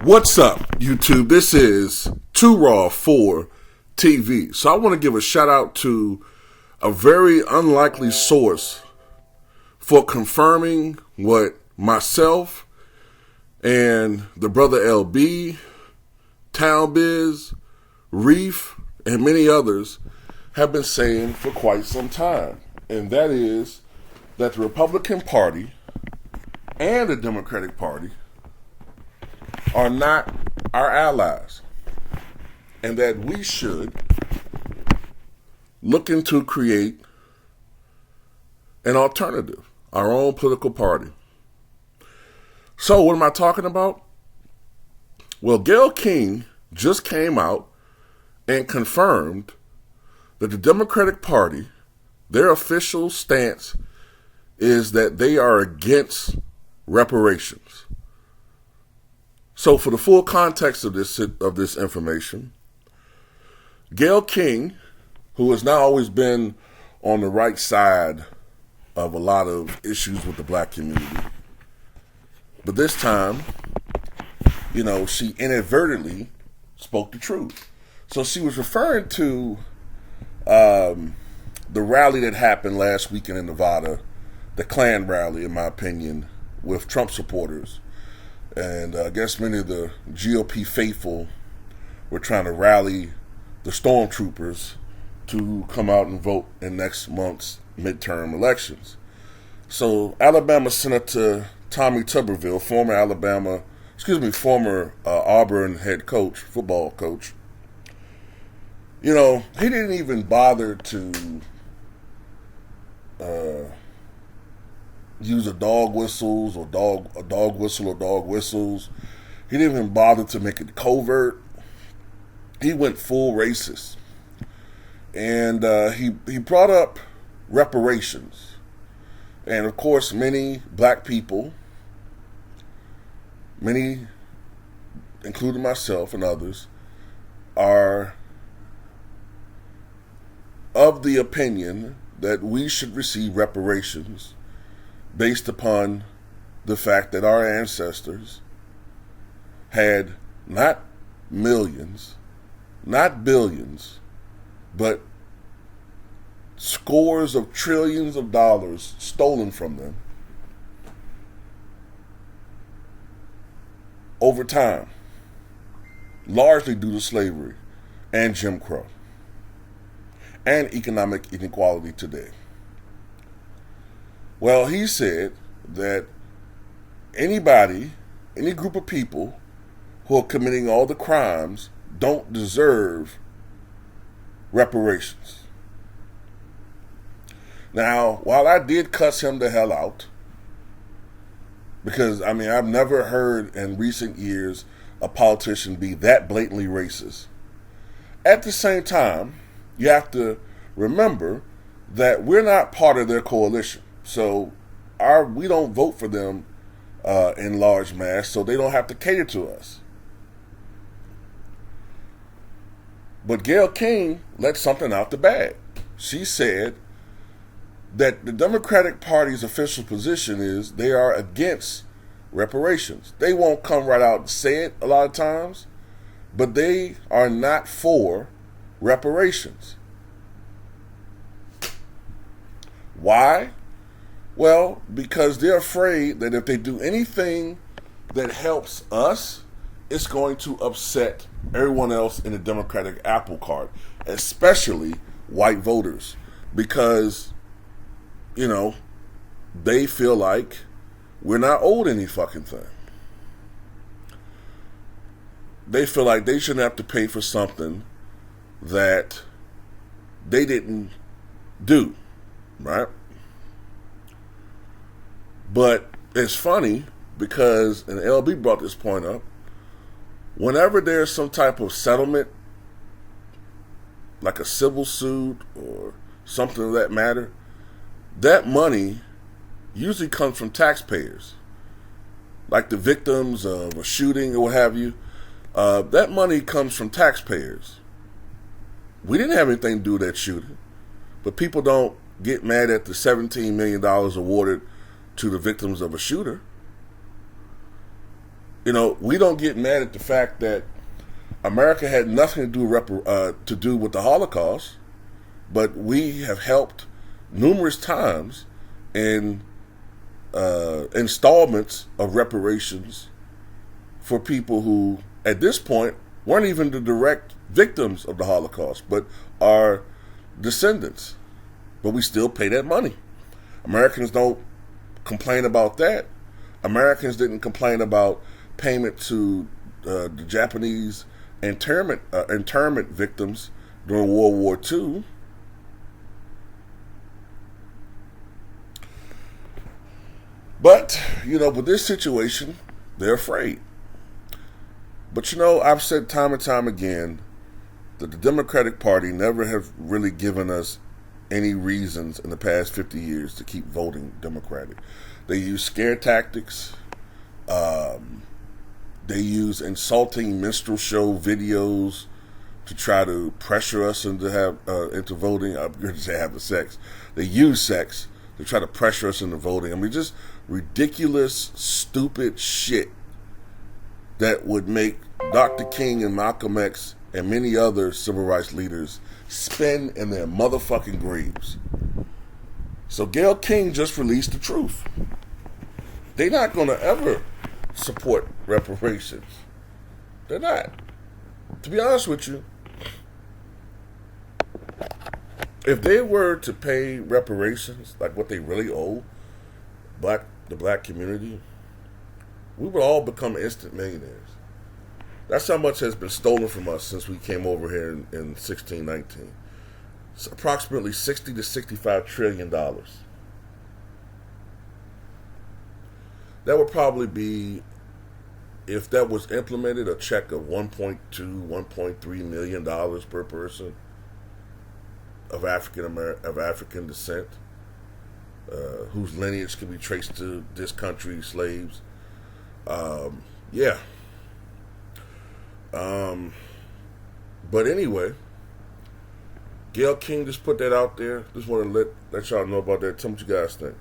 What's up, YouTube? This is T1ON for TV. So I want to give a shout out to a very unlikely source for confirming what myself and the brother LB, Town Biz, Reef, and many others have been saying for quite some time. And that is that the Republican Party and the Democratic Party are not our allies, and that we should look into create an alternative, our own political party. So what am I talking about? Well, Gayle King just came out and confirmed that the Democratic Party, their official stance is that they are against reparations. So for the full context of this information, Gayle King, who has now always been on the right side of a lot of issues with the black community, but this time, she inadvertently spoke the truth. So she was referring to the rally that happened last weekend in Nevada, the Klan rally, in my opinion, with Trump supporters. And I guess many of the GOP faithful were trying to rally the stormtroopers to come out and vote in next month's midterm elections. So Alabama Senator Tommy Tuberville, former Auburn head coach, football coach, he didn't even bother to use a dog whistle or dog whistles. He didn't even bother to make it covert. He went full racist. And he brought up reparations. And of course, many black people, many, including myself and others, are of the opinion that we should receive reparations based upon the fact that our ancestors had not millions, not billions, but scores of trillions of dollars stolen from them over time, largely due to slavery and Jim Crow and economic inequality today. Well, he said that any group of people who are committing all the crimes don't deserve reparations. Now, while I did cuss him the hell out, because, I've never heard in recent years a politician be that blatantly racist. At the same time, you have to remember that we're not part of their coalition. So we don't vote for them in large mass, so they don't have to cater to us. But Gayle King let something out the bag. She said that the Democratic Party's official position is they are against reparations. They won't come right out and say it a lot of times, but they are not for reparations. Why? Well, because they're afraid that if they do anything that helps us, it's going to upset everyone else in the Democratic apple cart, especially white voters, because, they feel like we're not owed any fucking thing. They feel like they shouldn't have to pay for something that they didn't do, right? But it's funny because, and LB brought this point up, whenever there's some type of settlement, like a civil suit or something of that matter, that money usually comes from taxpayers, like the victims of a shooting or what have you. That money comes from taxpayers. We didn't have anything to do with that shooting, but people don't get mad at the $17 million awarded to the victims of a shooter. We don't get mad at the fact that America had nothing to do with the Holocaust, but we have helped numerous times in installments of reparations for people who, at this point, weren't even the direct victims of the Holocaust, but are descendants. But we still pay that money. Americans don't complain about that. Americans didn't complain about payment to the Japanese internment victims during World War II. But, with this situation, they're afraid. But, I've said time and time again that the Democratic Party never have really given us any reasons in the past 50 years to keep voting Democratic. They use scare tactics. They use insulting minstrel show videos to try to pressure us into voting. I'm going to say having sex. They use sex to try to pressure us into voting. I mean, just ridiculous, stupid shit that would make Dr. King and Malcolm X and many other civil rights leaders spin in their motherfucking graves. So Gayle King just released the truth. They're not going to ever support reparations. They're not. To be honest with you, if they were to pay reparations, like what they really owe the black community, we would all become instant millionaires. That's how much has been stolen from us since we came over here in 1619. It's approximately $60 to $65 trillion. That would probably be, if that was implemented, a check of $1.2, $1.3 million per person of African descent, whose lineage can be traced to this country's slaves. Yeah. But anyway, Gayle King just put that out there. Just want to let y'all know about that. Tell me what you guys think.